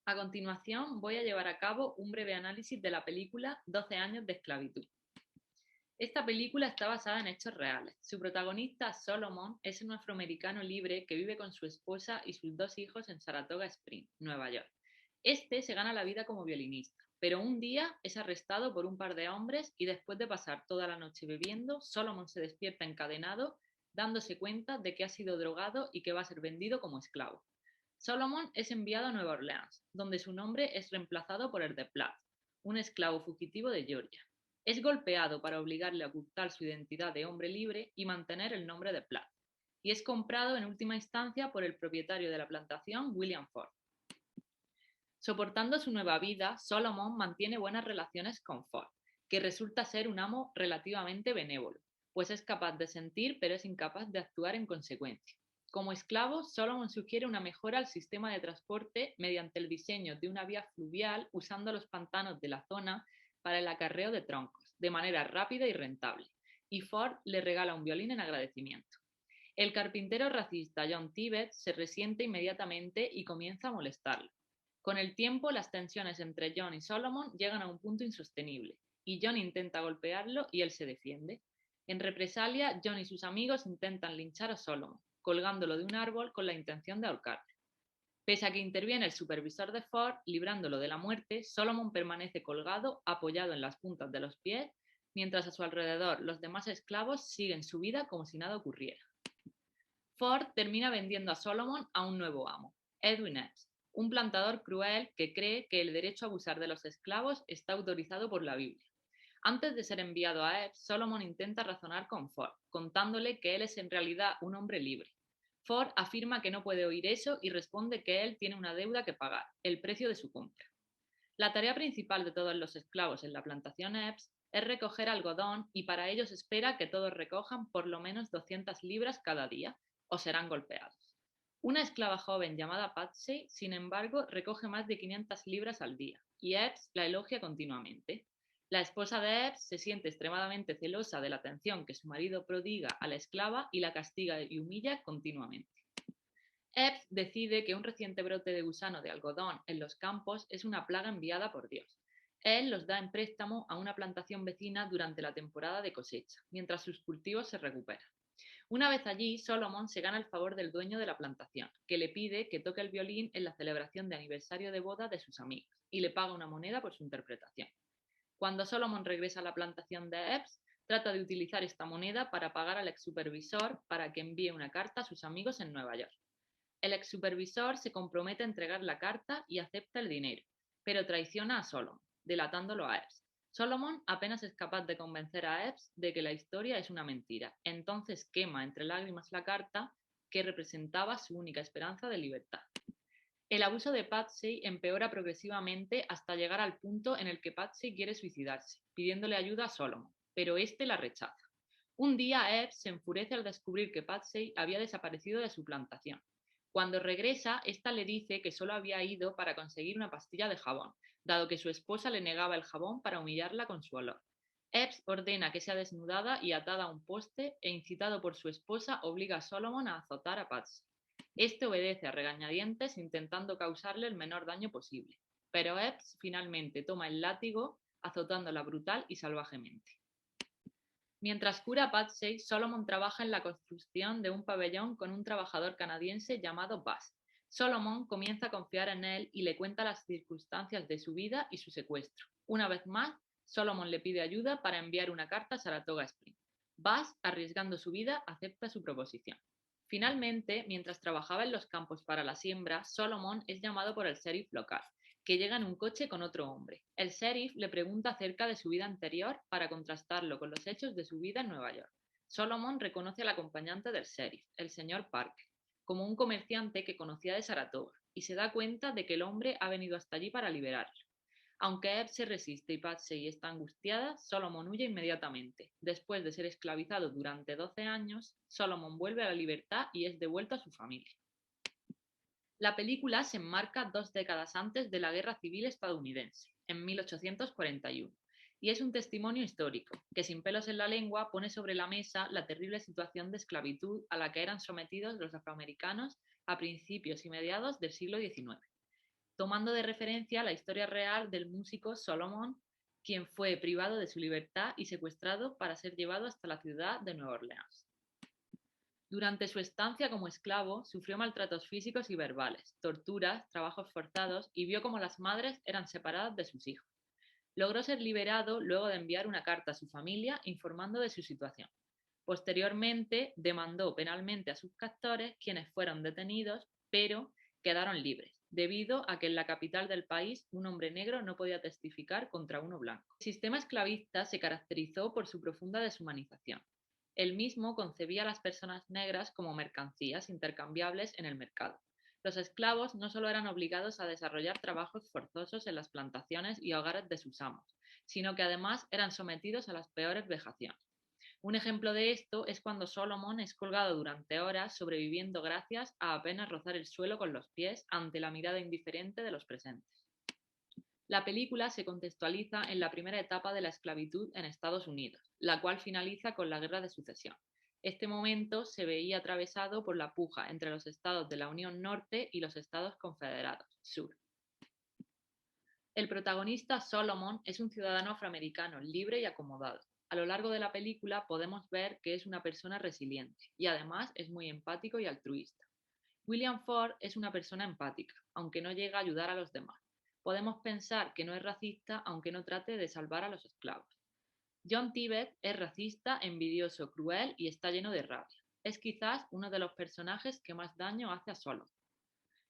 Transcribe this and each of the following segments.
A continuación, voy a llevar a cabo un breve análisis de la película 12 años de esclavitud. Esta película está basada en hechos reales. Su protagonista, Solomon, es un afroamericano libre que vive con su esposa y sus dos hijos en Saratoga Springs, Nueva York. Este se gana la vida como violinista, pero un día es arrestado por un par de hombres y después de pasar toda la noche bebiendo, Solomon se despierta encadenado, dándose cuenta de que ha sido drogado y que va a ser vendido como esclavo. Solomon es enviado a Nueva Orleans, donde su nombre es reemplazado por el de Platt, un esclavo fugitivo de Georgia. Es golpeado para obligarle a ocultar su identidad de hombre libre y mantener el nombre de Platt, y es comprado en última instancia por el propietario de la plantación, William Ford. Soportando su nueva vida, Solomon mantiene buenas relaciones con Ford, que resulta ser un amo relativamente benévolo, pues es capaz de sentir pero es incapaz de actuar en consecuencia. Como esclavo, Solomon sugiere una mejora al sistema de transporte mediante el diseño de una vía fluvial usando los pantanos de la zona para el acarreo de troncos, de manera rápida y rentable, y Ford le regala un violín en agradecimiento. El carpintero racista John Tibbet se resiente inmediatamente y comienza a molestarlo. Con el tiempo, las tensiones entre John y Solomon llegan a un punto insostenible, y John intenta golpearlo y él se defiende. En represalia, John y sus amigos intentan linchar a Solomon, colgándolo de un árbol con la intención de ahorcarlo. Pese a que interviene el supervisor de Ford, librándolo de la muerte, Solomon permanece colgado, apoyado en las puntas de los pies, mientras a su alrededor los demás esclavos siguen su vida como si nada ocurriera. Ford termina vendiendo a Solomon a un nuevo amo, Edwin Epps, un plantador cruel que cree que el derecho a abusar de los esclavos está autorizado por la Biblia. Antes de ser enviado a Epps, Solomon intenta razonar con Ford, contándole que él es en realidad un hombre libre. Ford afirma que no puede oír eso y responde que él tiene una deuda que pagar, el precio de su compra. La tarea principal de todos los esclavos en la plantación Epps es recoger algodón y para ello se espera que todos recojan por lo menos 200 libras cada día o serán golpeados. Una esclava joven llamada Patsy, sin embargo, recoge más de 500 libras al día y Epps la elogia continuamente. La esposa de Epps se siente extremadamente celosa de la atención que su marido prodiga a la esclava y la castiga y humilla continuamente. Epps decide que un reciente brote de gusano de algodón en los campos es una plaga enviada por Dios. Él los da en préstamo a una plantación vecina durante la temporada de cosecha, mientras sus cultivos se recuperan. Una vez allí, Solomon se gana el favor del dueño de la plantación, que le pide que toque el violín en la celebración de aniversario de boda de sus amigos, y le paga una moneda por su interpretación. Cuando Solomon regresa a la plantación de Epps, trata de utilizar esta moneda para pagar al ex supervisor para que envíe una carta a sus amigos en Nueva York. El ex supervisor se compromete a entregar la carta y acepta el dinero, pero traiciona a Solomon, delatándolo a Epps. Solomon apenas es capaz de convencer a Epps de que la historia es una mentira, entonces quema entre lágrimas la carta que representaba su única esperanza de libertad. El abuso de Patsy empeora progresivamente hasta llegar al punto en el que Patsy quiere suicidarse, pidiéndole ayuda a Solomon, pero este la rechaza. Un día Epps se enfurece al descubrir que Patsy había desaparecido de su plantación. Cuando regresa, esta le dice que solo había ido para conseguir una pastilla de jabón, dado que su esposa le negaba el jabón para humillarla con su olor. Epps ordena que sea desnudada y atada a un poste e incitado por su esposa obliga a Solomon a azotar a Patsy. Este obedece a regañadientes intentando causarle el menor daño posible, pero Epps finalmente toma el látigo azotándola brutal y salvajemente. Mientras cura a Patsy, Solomon trabaja en la construcción de un pabellón con un trabajador canadiense llamado Buzz. Solomon comienza a confiar en él y le cuenta las circunstancias de su vida y su secuestro. Una vez más, Solomon le pide ayuda para enviar una carta a Saratoga Springs. Buzz, arriesgando su vida, acepta su proposición. Finalmente, mientras trabajaba en los campos para la siembra, Solomon es llamado por el sheriff local, que llega en un coche con otro hombre. El sheriff le pregunta acerca de su vida anterior para contrastarlo con los hechos de su vida en Nueva York. Solomon reconoce al acompañante del sheriff, el señor Parker, como un comerciante que conocía de Saratoga, y se da cuenta de que el hombre ha venido hasta allí para liberarlo. Aunque Ebb se resiste y Patsy está angustiada, Solomon huye inmediatamente. Después de ser esclavizado durante 12 años, Solomon vuelve a la libertad y es devuelto a su familia. La película se enmarca 2 décadas antes de la Guerra Civil estadounidense, en 1841, y es un testimonio histórico, que sin pelos en la lengua pone sobre la mesa la terrible situación de esclavitud a la que eran sometidos los afroamericanos a principios y mediados del siglo XIX. tomando de referencia la historia real del músico Solomon, quien fue privado de su libertad y secuestrado para ser llevado hasta la ciudad de Nueva Orleans. Durante su estancia como esclavo, sufrió maltratos físicos y verbales, torturas, trabajos forzados y vio cómo las madres eran separadas de sus hijos. Logró ser liberado luego de enviar una carta a su familia informando de su situación. Posteriormente, demandó penalmente a sus captores, quienes fueron detenidos, pero quedaron libres, debido a que en la capital del país un hombre negro no podía testificar contra uno blanco. El sistema esclavista se caracterizó por su profunda deshumanización. El mismo concebía a las personas negras como mercancías intercambiables en el mercado. Los esclavos no solo eran obligados a desarrollar trabajos forzosos en las plantaciones y hogares de sus amos, sino que además eran sometidos a las peores vejaciones. Un ejemplo de esto es cuando Solomon es colgado durante horas sobreviviendo gracias a apenas rozar el suelo con los pies ante la mirada indiferente de los presentes. La película se contextualiza en la primera etapa de la esclavitud en Estados Unidos, la cual finaliza con la Guerra de Sucesión. Este momento se veía atravesado por la puja entre los estados de la Unión Norte y los estados confederados, Sur. El protagonista Solomon es un ciudadano afroamericano libre y acomodado. A lo largo de la película podemos ver que es una persona resiliente y además es muy empático y altruista. William Ford es una persona empática, aunque no llega a ayudar a los demás. Podemos pensar que no es racista, aunque no trate de salvar a los esclavos. John Tibbet es racista, envidioso, cruel y está lleno de rabia. Es quizás uno de los personajes que más daño hace a Solomon.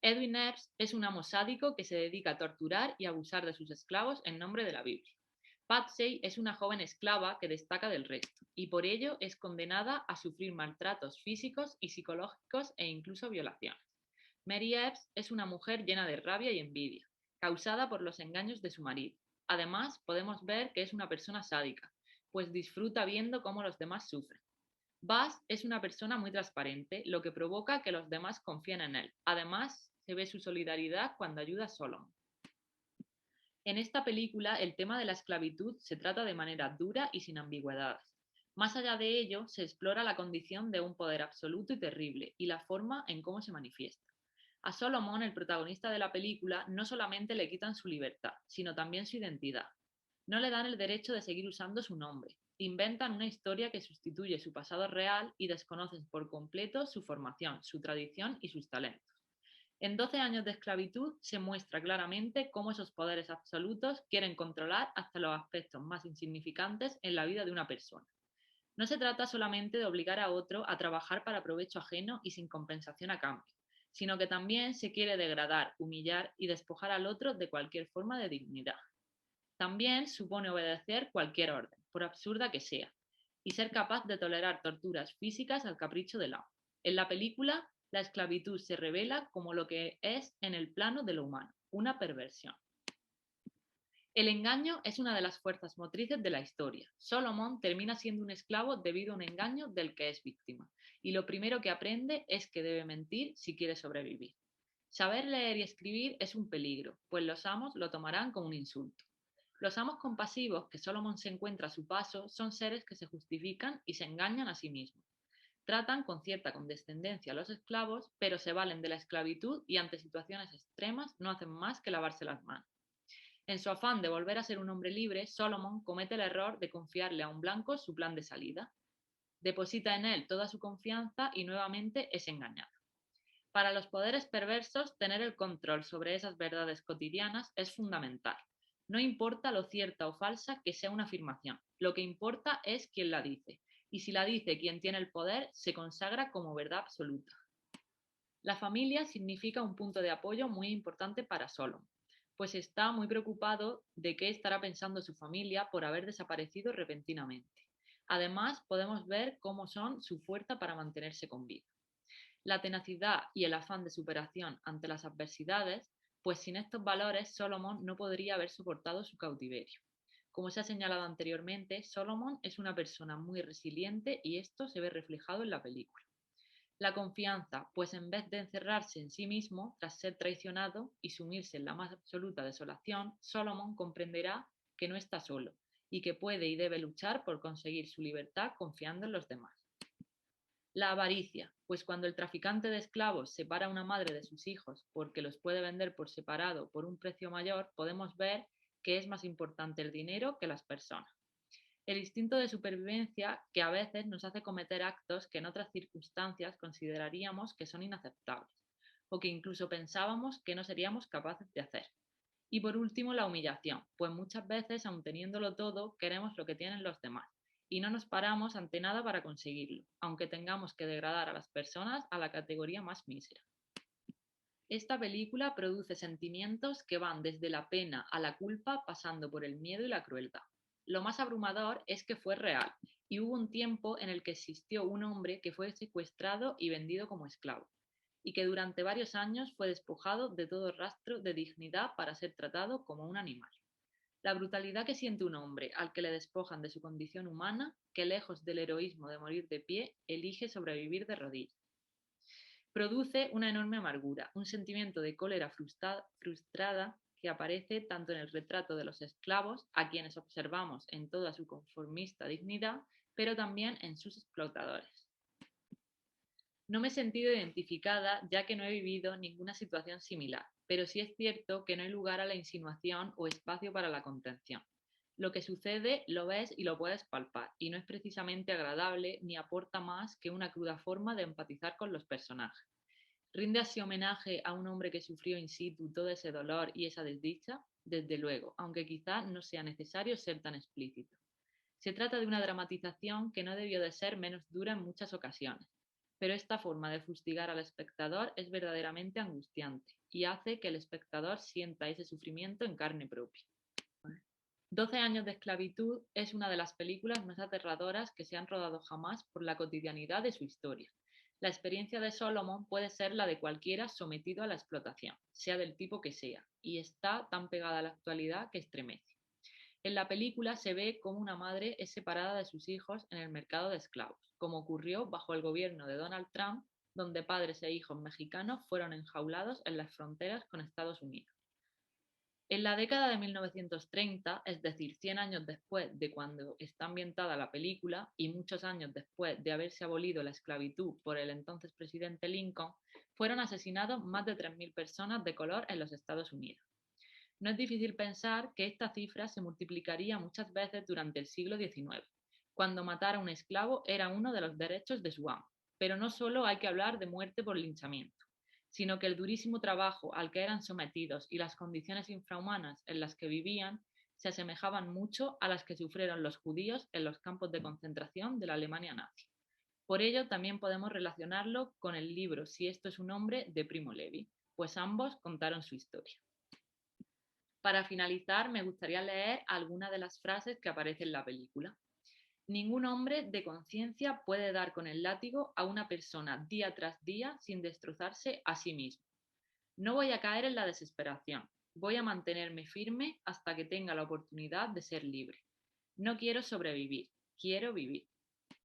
Edwin Epps es un amo sádico que se dedica a torturar y abusar de sus esclavos en nombre de la Biblia. Patsy es una joven esclava que destaca del resto y por ello es condenada a sufrir maltratos físicos y psicológicos e incluso violaciones. Mary Epps es una mujer llena de rabia y envidia, causada por los engaños de su marido. Además, podemos ver que es una persona sádica, pues disfruta viendo cómo los demás sufren. Buzz es una persona muy transparente, lo que provoca que los demás confíen en él. Además, se ve su solidaridad cuando ayuda a Solomon. En esta película, el tema de la esclavitud se trata de manera dura y sin ambigüedades. Más allá de ello, se explora la condición de un poder absoluto y terrible y la forma en cómo se manifiesta. A Solomon, el protagonista de la película, no solamente le quitan su libertad, sino también su identidad. No le dan el derecho de seguir usando su nombre. Inventan una historia que sustituye su pasado real y desconocen por completo su formación, su tradición y sus talentos. En 12 años de esclavitud se muestra claramente cómo esos poderes absolutos quieren controlar hasta los aspectos más insignificantes en la vida de una persona. No se trata solamente de obligar a otro a trabajar para provecho ajeno y sin compensación a cambio, sino que también se quiere degradar, humillar y despojar al otro de cualquier forma de dignidad. También supone obedecer cualquier orden, por absurda que sea, y ser capaz de tolerar torturas físicas al capricho del amo. En la película, la esclavitud se revela como lo que es en el plano de lo humano, una perversión. El engaño es una de las fuerzas motrices de la historia. Solomon termina siendo un esclavo debido a un engaño del que es víctima, y lo primero que aprende es que debe mentir si quiere sobrevivir. Saber leer y escribir es un peligro, pues los amos lo tomarán como un insulto. Los amos compasivos que Solomon se encuentra a su paso son seres que se justifican y se engañan a sí mismos. Tratan con cierta condescendencia a los esclavos, pero se valen de la esclavitud y ante situaciones extremas no hacen más que lavarse las manos. En su afán de volver a ser un hombre libre, Solomon comete el error de confiarle a un blanco su plan de salida. Deposita en él toda su confianza y nuevamente es engañado. Para los poderes perversos, tener el control sobre esas verdades cotidianas es fundamental. No importa lo cierta o falsa que sea una afirmación, lo que importa es quién la dice, y si la dice quien tiene el poder, se consagra como verdad absoluta. La familia significa un punto de apoyo muy importante para Solomon, pues está muy preocupado de qué estará pensando su familia por haber desaparecido repentinamente. Además, podemos ver cómo son su fuerza para mantenerse con vida. La tenacidad y el afán de superación ante las adversidades, pues sin estos valores Solomon no podría haber soportado su cautiverio. Como se ha señalado anteriormente, Solomon es una persona muy resiliente y esto se ve reflejado en la película. La confianza, pues en vez de encerrarse en sí mismo tras ser traicionado y sumirse en la más absoluta desolación, Solomon comprenderá que no está solo y que puede y debe luchar por conseguir su libertad confiando en los demás. La avaricia, pues cuando el traficante de esclavos separa a una madre de sus hijos porque los puede vender por separado por un precio mayor, podemos ver que es más importante el dinero que las personas. El instinto de supervivencia que a veces nos hace cometer actos que en otras circunstancias consideraríamos que son inaceptables o que incluso pensábamos que no seríamos capaces de hacer. Y por último, la humillación, pues muchas veces, aun teniéndolo todo, queremos lo que tienen los demás y no nos paramos ante nada para conseguirlo, aunque tengamos que degradar a las personas a la categoría más mísera. Esta película produce sentimientos que van desde la pena a la culpa, pasando por el miedo y la crueldad. Lo más abrumador es que fue real y hubo un tiempo en el que existió un hombre que fue secuestrado y vendido como esclavo, y que durante varios años fue despojado de todo rastro de dignidad para ser tratado como un animal. La brutalidad que siente un hombre al que le despojan de su condición humana, que lejos del heroísmo de morir de pie, elige sobrevivir de rodillas. Produce una enorme amargura, un sentimiento de cólera frustrada que aparece tanto en el retrato de los esclavos, a quienes observamos en toda su conformista dignidad, pero también en sus explotadores. No me he sentido identificada ya que no he vivido ninguna situación similar, pero sí es cierto que no hay lugar a la insinuación o espacio para la contención. Lo que sucede lo ves y lo puedes palpar, y no es precisamente agradable ni aporta más que una cruda forma de empatizar con los personajes. ¿Rinde así homenaje a un hombre que sufrió in situ todo ese dolor y esa desdicha? Desde luego, aunque quizá no sea necesario ser tan explícito. Se trata de una dramatización que no debió de ser menos dura en muchas ocasiones, pero esta forma de fustigar al espectador es verdaderamente angustiante y hace que el espectador sienta ese sufrimiento en carne propia. 12 años de esclavitud es una de las películas más aterradoras que se han rodado jamás por la cotidianidad de su historia. La experiencia de Solomon puede ser la de cualquiera sometido a la explotación, sea del tipo que sea, y está tan pegada a la actualidad que estremece. En la película se ve cómo una madre es separada de sus hijos en el mercado de esclavos, como ocurrió bajo el gobierno de Donald Trump, donde padres e hijos mexicanos fueron enjaulados en las fronteras con Estados Unidos. En la década de 1930, es decir, 100 años después de cuando está ambientada la película y muchos años después de haberse abolido la esclavitud por el entonces presidente Lincoln, fueron asesinados más de 3.000 personas de color en los Estados Unidos. No es difícil pensar que esta cifra se multiplicaría muchas veces durante el siglo XIX, cuando matar a un esclavo era uno de los derechos de su amo. Pero no solo hay que hablar de muerte por linchamiento, sino que el durísimo trabajo al que eran sometidos y las condiciones infrahumanas en las que vivían se asemejaban mucho a las que sufrieron los judíos en los campos de concentración de la Alemania nazi. Por ello, también podemos relacionarlo con el libro Si esto es un hombre de Primo Levi, pues ambos contaron su historia. Para finalizar, me gustaría leer algunas de las frases que aparecen en la película. Ningún hombre de conciencia puede dar con el látigo a una persona día tras día sin destrozarse a sí mismo. No voy a caer en la desesperación. Voy a mantenerme firme hasta que tenga la oportunidad de ser libre. No quiero sobrevivir, quiero vivir.